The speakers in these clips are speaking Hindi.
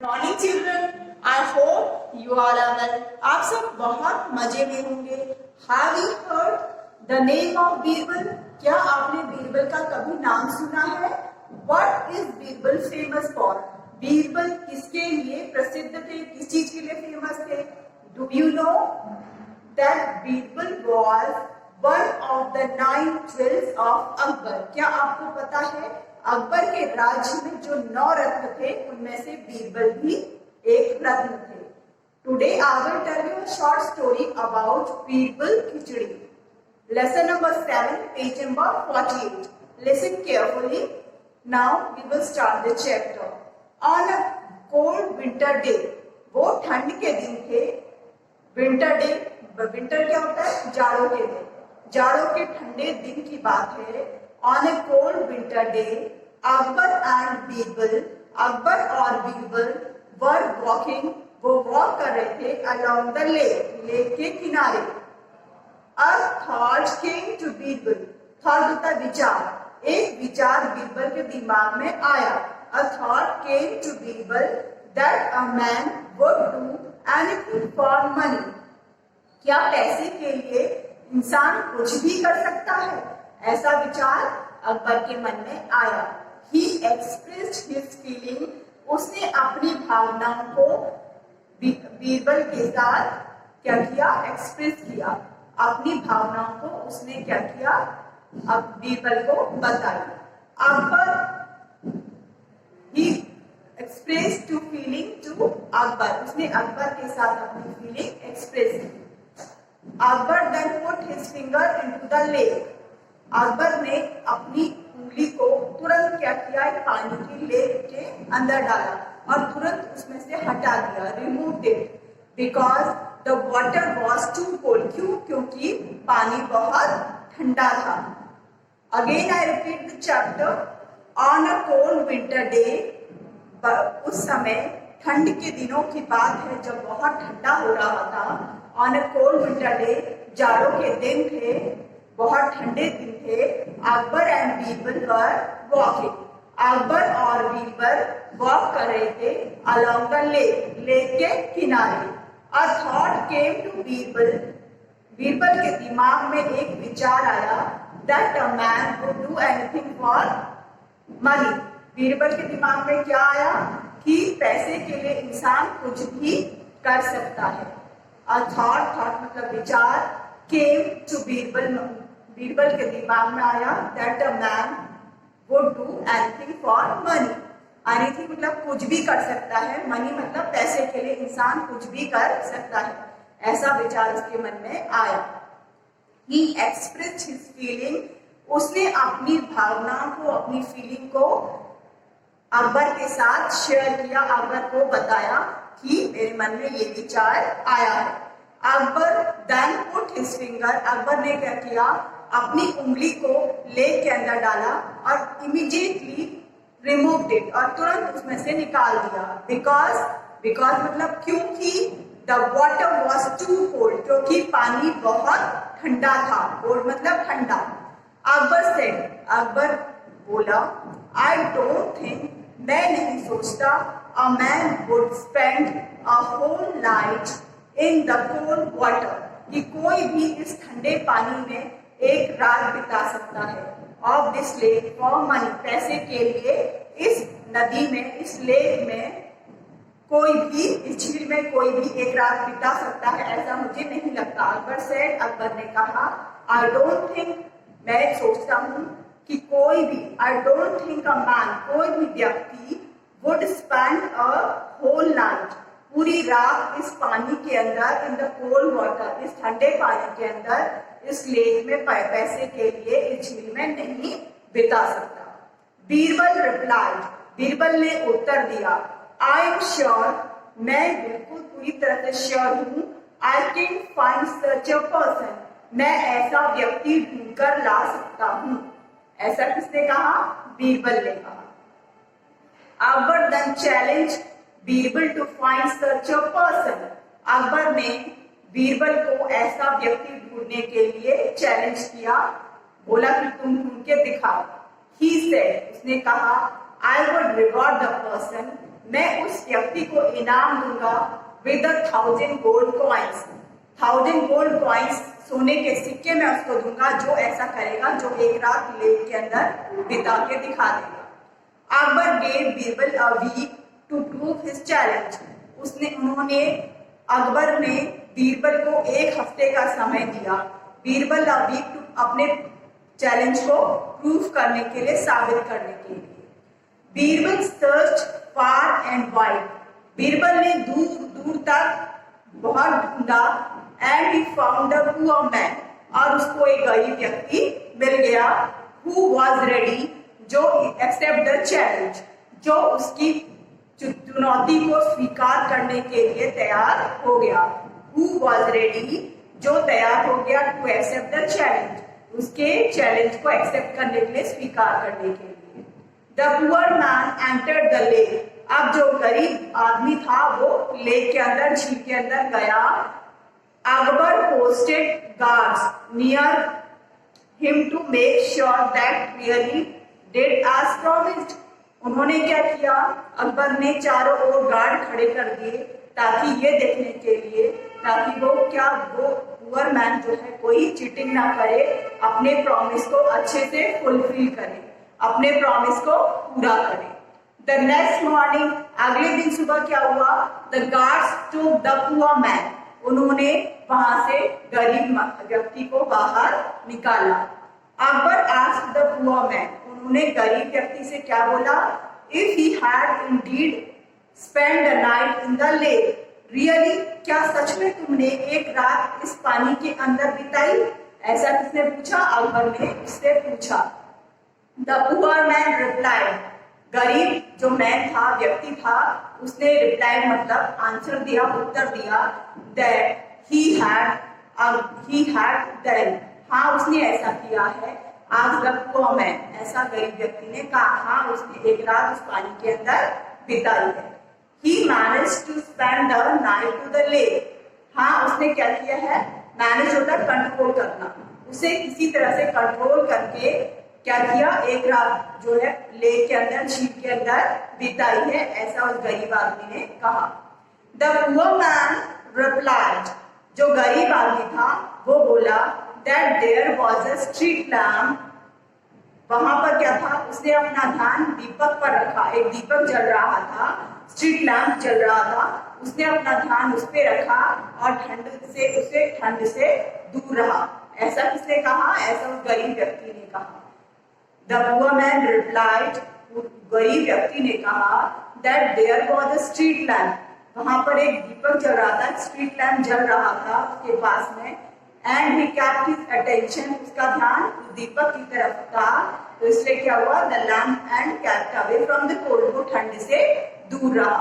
Morning children, I hope you are well. आप सब बहुत मजे में होंगे। Have you heard the name of Birbal? क्या आपने बीरबल का कभी नाम सुना है? What is Birbal famous for? Birbal किसके लिए प्रसिद्ध थे, किस चीज के लिए फेमस थे? Do you know that Birbal was one of the 9 jewels of Akbar? क्या आपको पता है अकबर के राज्य में जो 9 रत्न थे उनमें से बीरबल भी एक रत्न थे। Today I will tell you a short story about Birbal khichdi. Lesson number 7, page number 48। Listen carefully. Now we will start the chapter. On a cold winter day, वो ठंड के दिन थे। विंटर डे, विंटर क्या होता है? जाड़ों के दिन। जाड़ों के ठंडे दिन की बात है। On a cold winter day, Akbar and Birbal, Akbar और बीरबल वर वॉकिंग, वो वॉक कर रहे थे अलोंग द लेक, लेक के किनारे। A thought came to Birbal, thought होता है विचार। एक विचार बीरबल के दिमाग में आया। A thought came to Birbal that a man would do anything for money. क्या पैसे के लिए इंसान कुछ भी कर सकता है? ऐसा विचार अकबर के मन में आया। He expressed his feeling, उसने अपनी भावनाओं को बीरबल के साथ क्या किया? एक्सप्रेस किया। अपनी भावनाओं को उसने क्या किया? अब बीरबल को बताया। Akbar, he expressed to feeling to Akbar, उसने अकबर के साथ अपनी फीलिंग एक्सप्रेस की। Akbar then put his finger into the lake, Akbar ने अपनी उंगली को तुरंत क्या किया? पानी की लेक के अंदर डाला और तुरंत उसमें से हटा दिया, remove it, because the water was too cold. क्यों? क्योंकि पानी बहुत ठंडा था। Again I repeat the chapter. On a cold winter day, उस समय ठंड के दिनों की बात है जब बहुत ठंडा हो रहा था। On a cold winter day, जाड़ों के दिन थे, बहुत ठंडे दिन थे। Akbar and Birbal were walking, Akbar और बीरबल वॉक कर रहे थे अलोंग द लेक, लेक के किनारे। A thought came to Birbal, Birbal के दिमाग में एक विचार आया। That a man would do anything for money, Birbal के दिमाग में क्या आया? कि पैसे के लिए इंसान कुछ भी कर सकता है। अ थॉट, थॉट मतलब विचार, केम टू बीरबल, बीरबल के दिमाग में आया। That a man would do anything for money, anything मतलब कुछ भी कर सकता है, मनी मतलब पैसे के लिए इंसान कुछ भी कर सकता है, ऐसा विचार उसके मन में आया। He expressed his feeling, उसने अपनी भावनाओं को, अपनी फीलिंग को अकबर के साथ शेयर किया, अकबर को बताया कि मेरे मन में ये विचार आया है। Akbar then put his finger, Akbar ने क्या किया? अपनी उंगली को लेक के अंदर डाला और इमीडिएटली रिमूव्ड इट, और तुरंत उसमें से निकाल दिया। बिकॉज, बिकॉज मतलब क्योंकि the water was too cold, क्योंकि पानी बहुत ठंडा था। कोल्ड मतलब ठंडा। अकबर सेड, अकबर बोला, आई डोंट थिंक, मैं नहीं सोचता, a man would spend a whole night in the cold water, कि कोई भी इस ठंडे पानी में एक रात बिता सकता है। Of this lake for money, पैसे के लिए इस नदी में, इस लेक में कोई भी, इस झील में कोई भी एक रात बिता सकता है, ऐसा मुझे नहीं लगता। अकबर सेड, अकबर ने कहा, आई डोंट थिंक, मैं सोचता हूं कि कोई भी, I don't think a man, कोई भी व्यक्ति would spend a whole night, पूरी रात इस पानी के अंदर, इन द कोल्ड वाटर, इस ठंडे पानी के अंदर, इस लेक में पैसे के लिए इस झील में नहीं बिता सकता। बीरबल रिप्लाइड, बीरबल ने उत्तर दिया, आई एम श्योर, मैं बिल्कुल पूरी तरह से श्योर हूं, I can find such a person, मैं ऐसा व्यक्ति ढूंढकर ला सकता हूं। ऐसा किसने कहा? बीरबल ने कहा। Akbar then challenge Birbal to find such a person, Akbar ने बीरबल को ऐसा व्यक्ति ढूंढने के लिए चैलेंज किया, बोला कि तुम ढूंढ के दिखाओ। He said, उसने कहा, I would reward the person, मैं उस व्यक्ति को इनाम दूंगा with 1000 gold coins. 1000 gold coins सोने के सिक्के मैं उसको दूंगा जो ऐसा करेगा, जो एक रात लेक के अंदर बिता के दिखा देगा। Akbar gave Birbal a week to prove his challenge. Akbar ने बीरबल को एक हफ्ते का समय दिया, बीरबल अ वीक टू अपने चैलेंज को प्रूव करने के लिए, साबित करने के लिए। Birbal search far and wide. Birbal ने दूर दूर तक बहुत ढूंढा and he found a poor man, और उसको एक गरीब व्यक्ति मिल गया, हु वाज रेडी, जो एक्सेप्ट द चैलेंज, जो उसकी चुनौती को स्वीकार करने के लिए तैयार हो गया। हु वाज रेडी, जो तैयार हो गया, टू एक्सेप्ट द चैलेंज, उसके चैलेंज को एक्सेप्ट करने के लिए, स्वीकार करने के लिए। The poor man entered the lake. अब जो गरीब आदमी था वो लेक के अंदर, झील के अंदर गया। Akbar posted guards near him to make sure that really did as promised. उन्होंने क्या किया, अकबर ने चारों ओर गार्ड खड़े कर दिए ताकि ये देखने के लिए, ताकि वो पुअर मैन जो है कोई चीटिंग ना करे, अपने प्रॉमिस को अच्छे से फुलफिल करे, अपने प्रॉमिस को पूरा करे। द नेक्स्ट मॉर्निंग, अगले दिन सुबह क्या हुआ, the guards took the poor man. उन्होंने वहां से गरीब व्यक्ति को बाहर निकाला। Akbar asked the poor man, उन्होंने गरीब व्यक्ति से क्या बोला, if he had Indeed spend the night in the lake, really, क्या सच में तुमने एक रात इस पानी के अंदर बिताई? ऐसा किसने पूछा, अकबर ने उससे पूछा। द पुअर मैन रिप्लाइड, गरीब जो मैन था, व्यक्ति था, उसने रिप्लाई मतलब आंसर दिया, उत्तर दिया, दैट ही हैड देन, हाँ उसने ऐसा किया है। आज द पुअर मैन, ऐसा गरीब व्यक्ति ने कहा, हाँ उसने एक रात उस पानी के अंदर बिताई है। He managed to spend the night to the lake, हाँ उसने क्या किया है, मैनेज होता है कंट्रोल करना, उसे किसी तरह से कंट्रोल करके क्या किया, एक रात जो है लेक के अंदर, झील के अंदर बिताई है, ऐसा उस गरीब आदमी ने कहा। द पुअर मैन रिप्लाइड, जो गरीब आदमी था वो बोला, that there was a street lamp, वहां पर क्या था, उसने अपना ध्यान दीपक पर रखा, एक दीपक जल रहा था, स्ट्रीट लैम्प जल रहा था, उसने अपना ध्यान उस पे रखा और ठंड से दूर रहा। ऐसा किसने कहा, ऐसा उस गरीब व्यक्ति ने कहा। द पुअर मैन रिप्लाइड, गरीब व्यक्ति ने कहा, that there was a street lamp, वहां पर एक दीपक जल रहा था, स्ट्रीट लैम्प जल रहा था उसके पास में, and he kept his attention, उसका ध्यान दीपक की तरफ था, तो इसलिए क्या हुआ, the lamp and kept away from the cold, वो ठंड से दूर रहा।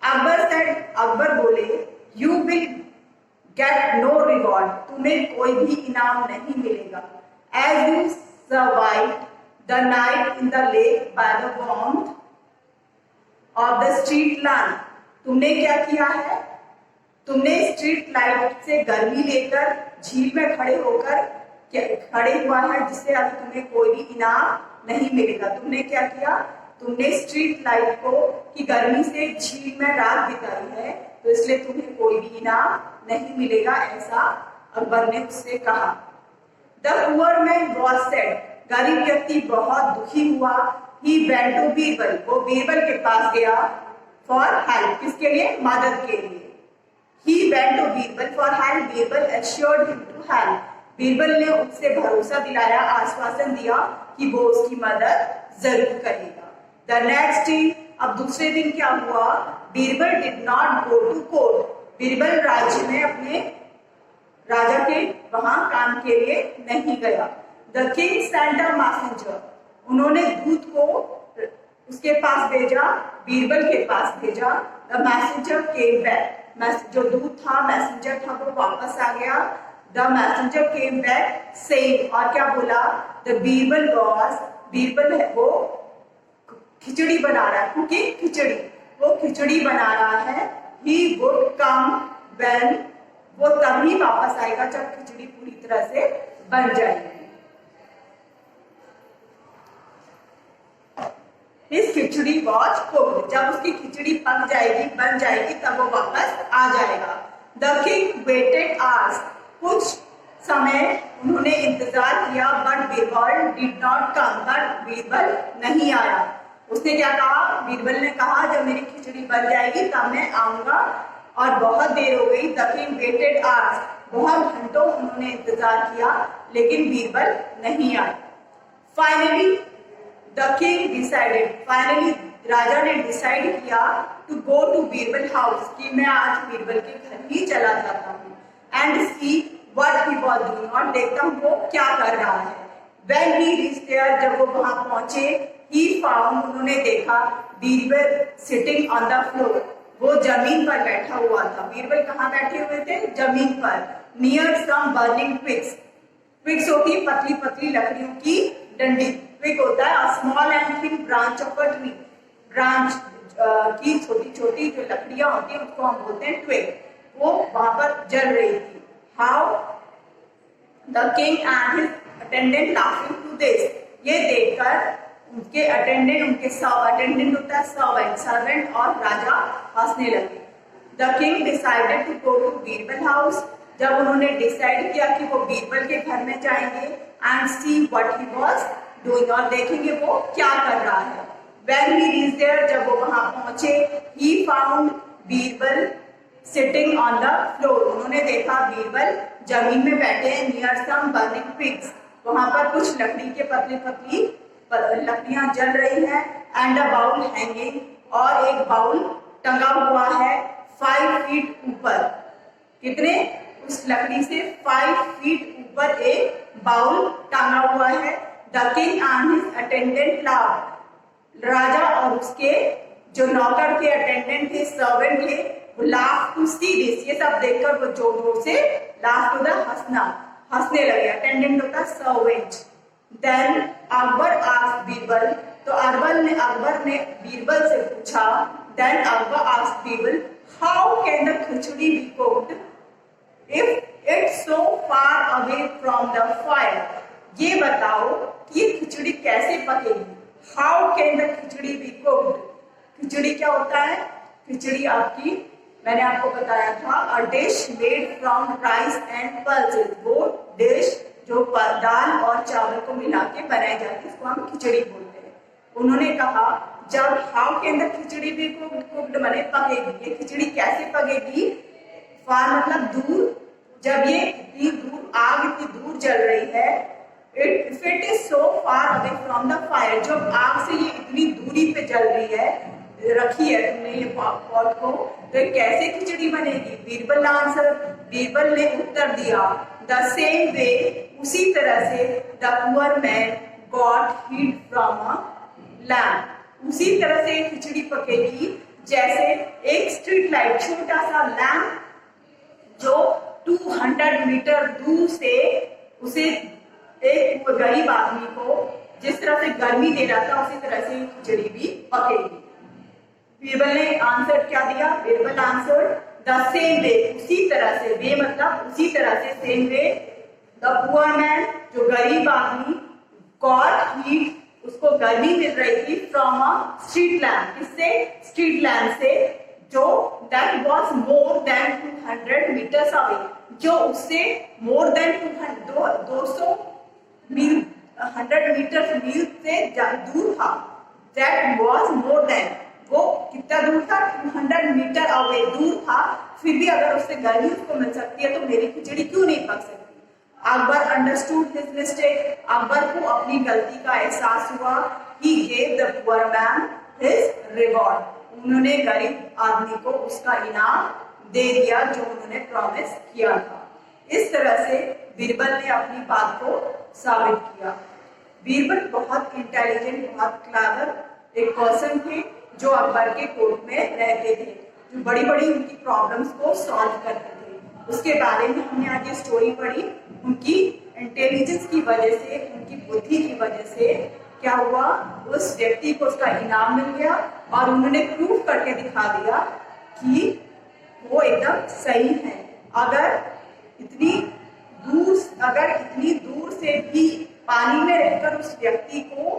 अकबर सेड, अकबर बोले, you will get no reward, तुम्हें कोई भी इनाम नहीं मिलेगा, as you survived the night in the lake by the warmth of the street lamp, तुमने क्या किया है, तुमने स्ट्रीट लाइट से गर्मी लेकर झील में खड़े हुआ है, जिससे अभी तुम्हें कोई भी इनाम नहीं मिलेगा। तुमने क्या किया, तुमने स्ट्रीट लाइट की गर्मी से झील में रात बिताई है, तो इसलिए तुम्हें कोई भी इनाम नहीं मिलेगा, ऐसा अकबर ने उससे कहा। The poor man was sad, गरीब व्यक्ति बहुत दुखी हुआ। ही वेंट टू बीरबल, वो बीरबल के पास गया, फॉर हेल्प, किसके लिए, मदद के लिए। He went to Birbal for help. Birbal assured him to help. Birbal ने उससे भरोसा दिलाया, आश्वासन दिया कि वो उसकी मदद जरूर करेगा। The next day, अब दूसरे दिन क्या हुआ, Birbal did not go to court. Birbal राज्य में अपने राजा के वहां काम के लिए नहीं गया। The king sent a messenger. उन्होंने दूत को उसके पास भेजा, बीरबल के पास भेजा। The messenger came back. जो दूत था, मैसेंजर था, वो वापस आ गया। The messenger came back saying, और क्या बोला, द बीरबल है वो खिचड़ी बना रहा है, कुकिंग खिचड़ी, वो खिचड़ी बना रहा है। ही वुड कम व्हेन, वो तभी वापस आएगा जब खिचड़ी पूरी तरह से बन जाएगी। His khichdi was cooked. जब उसकी खिचड़ी पक जाएगी, बन जाएगी, तब वो वापस आ जाएगा. The king waited hours. कुछ समय उन्होंने इंतजार किया, but Birbal did not come. but Birbal नहीं आया. उसने क्या कहा? बीरबल ने कहा जब मेरी खिचड़ी बन जाएगी तब मैं आऊंगा, और बहुत देर हो गई. The king waited hours. बहुत घंटों उन्होंने इंतजार किया, लेकिन बीरबल नहीं आए. Finally, the king decided. Finally, राजा ने डिसाइड किया to go to Birbal house, कि मैं आज बीरबल के घर ही चला जाता हूँ, and see what he was doing, और देखता हूँ वो क्या कर रहा है. When he reached there, जब वो वहां पहुंचे, he found, उन्होंने देखा Birbal sitting on the floor, वो जमीन पर बैठा हुआ था. बीरबल कहाँ बैठे हुए थे? जमीन पर. Near some burning twigs. Twigs होती है पतली पतली लकड़ियों की डंडी. Twig होता है a small and thin branch of a tree. Branch की छोटी छोटी जो लकड़ियां होती है उसको हम बोलते हैं ट्विग. वो वहां पर जल रही थी. How the king and his attendant laughing to this. ये देखकर उनके अटेंडेंट, उनके अटेंडेंट होता है सर्वेंट, और राजा हंसने लगे. The king decided to go to Birbal house. जब उन्होंने डिसाइड किया कि वो बीरबल के घर में जाएंगे, and see what he was doing, और देखेंगे वो क्या कर रहा है. When he reached there, जब वो वहां पहुंचे, he found Birbal sitting on the floor. उन्होंने देखा बीरबल जमीन में बैठे हैं. Near some burning twigs. वहां पर कुछ लकड़ी के पतली पतली लकड़ियां जल रही हैं. And a bowl hanging, और एक बाउल टंगा हुआ है 5 फीट ऊपर. कितने? उस लकड़ी से 5 फीट ऊपर एक बाउल टांगा हुआ है. The king and his attendant laughed. राजा और उसके जो नौकर थे, अटेंडेंट थे, सर्वेंट थे, वो laughed to see this. ये सब देखकर वो जोर जोर से laughed to the हंसने लगे. अटेंडेंट होता servant. Then Akbar asked Birbal, तो अकबर ने बीरबल से पूछा. Then Akbar asked Birbal, how can the khichdi be cooked if it's so far away from the fire? ये बताओ कि ये खिचड़ी कैसे पकेगी. How can the khichdi be cooked? खिचड़ी क्या होता है? खिचड़ी आपकी, मैंने आपको बताया था, a dish made from rice and pulses. वो डिश जो दाल और चावल को मिला के बनाई जाती है, इसको हम खिचड़ी बोलते हैं. उन्होंने कहा जब how can the khichdi be cooked माने पकेगी. ये खिचड़ी कैसे पकेगी? फार मतलब दूर. जब ये इतनी दूर, आग इतनी दूर जल रही है, if it is so far away from the fire, जब आग से ये इतनी दूरी पे जल रही है, रखी है तुमने ये पॉट को, तो कैसे खिचड़ी बनेगी? बीरबल आंसर, बीरबल ने उत्तर दिया, the same way, उसी तरह से, the poor man got heat from a lamp. उसी तरह से खिचड़ी पकेगी जैसे एक स्ट्रीट लाइट, छोटा सा लैम्प जो 200 मीटर दूर से उसे एक गरीब आदमी को जिस तरह से गर्मी दे रहा था, उसी तरह से खिचड़ी भी पकेगी. बीरबल ने आंसर क्या दिया? Birbal answer the same way, उसी तरह से. वे मतलब उसी तरह से, same way. The poor man, जो गरीब आदमी, गॉट हीट, उसको गर्मी मिल रही थी, फ्रॉम अ स्ट्रीट लैम्प. किससे? स्ट्रीट लैम्प से, जो that was more than 200 metres away, जो उससे मोर देन 200 मील 100 मीटर मील से दूर था. दैट वॉज मोर देन, वो कितना दूर था? 200 मीटर अवे दूर था. फिर भी अगर उससे गर्मी उसको मिल सकती है, तो मेरी खिचड़ी क्यों नहीं पक सकती? Akbar understood his mistake, Akbar को अपनी गलती का एहसास हुआ. He gave the poor man his reward, उन्होंने गरीब आदमी को उसका इनाम दे दिया जो उन्होंने प्रॉमिस किया था. इस तरह से बीरबल ने अपनी बात को साबित किया. बीरबल बहुत इंटेलिजेंट, बहुत क्लेवर एक पर्सन थे जो अकबर के कोर्ट में रहते थे, जो बड़ी बड़ी उनकी प्रॉब्लम्स को सॉल्व करते थे. उसके बारे में हमने आज ये स्टोरी पढ़ी. उनकी इंटेलिजेंस की वजह से, उनकी बुद्धि की वजह से क्या हुआ? उस व्यक्ति को उसका इनाम मिल गया, और उन्होंने प्रूव करके दिखा दिया कि वो एकदम सही है. अगर इतनी दूर से भी पानी में रहकर उस व्यक्ति को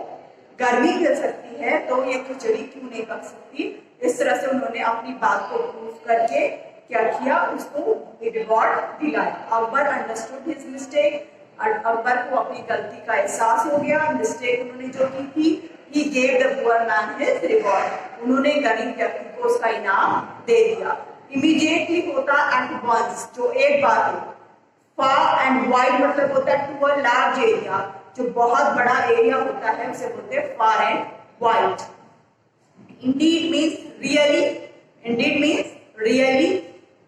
गर्मी मिल सकती है तो ये खिचड़ी क्यों नहीं पक सकती। इस तरह से उन्होंने अपनी बात को प्रूव करके क्या किया, उसको रिवॉर्ड दिलाया। Akbar understood his mistake, Akbar को अपनी गलती का एहसास हो गया, मिस्टेक उन्होंने जो की थी। He gave the poor man his reward, उन्होंने गरीब व्यक्ति को उसका इनाम दे दिया। Immediately होता at once, जो एक बार हो। Far and wide मतलब होता है to a large area, जो बहुत बड़ा एरिया होता है उसे बोलते हैं far and wide। Indeed means really, indeed means really,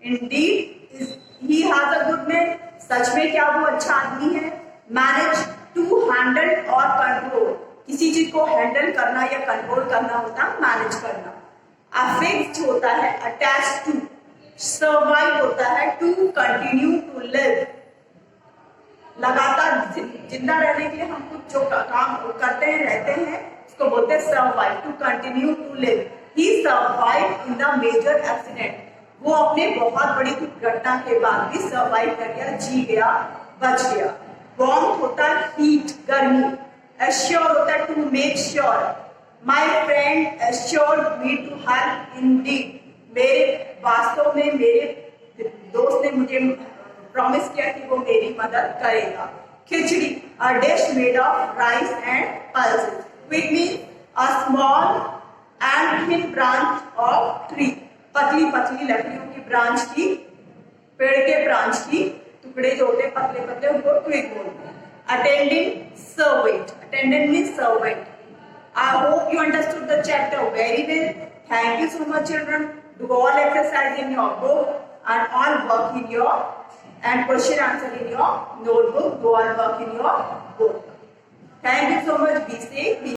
indeed is he has a good man, सच में क्या वो अच्छा आदमी है। Manage to handle or control, किसी चीज को हैंडल करना या कंट्रोल करना होता है मैनेज करना। अफेक्ट होता है अटैच टू, सर्वाइव होता है टू कंटिन्यू टू लिव, लगातार जिंदा रहने के लिए हम कुछ जो काम करते हैं रहते हैं उसको बोलते हैं survive, to continue to live. He survive in the major accident, वो अपने बहुत बड़ी दुर्घटना के बाद भी सर्वाइव कर गया, जी गया, बच गया। वार्मथ होता है हीट, गर्मी। Assure होता है to make sure, my friend assured me to help indeed, मेरे वास्तव में मेरे दोस्त ने मुझे प्रॉमिस किया कि वो मेरी मदद करेगा। खिचड़ी, a dish made of rice and pulses, which means a small and thin branch of tree, पतली पतली लकड़ियों की ब्रांच की, पेड़ के ब्रांच की टुकड़े जो होते हैं पतले पतले उनको ट्विग बोलते हैं। Attending servant, attendant means servant। I hope you understood the chapter very well. Thank you so much children. Do all exercise in your book and all work in your and question answer in your notebook. Do all work in your book. Thank you so much. Be safe.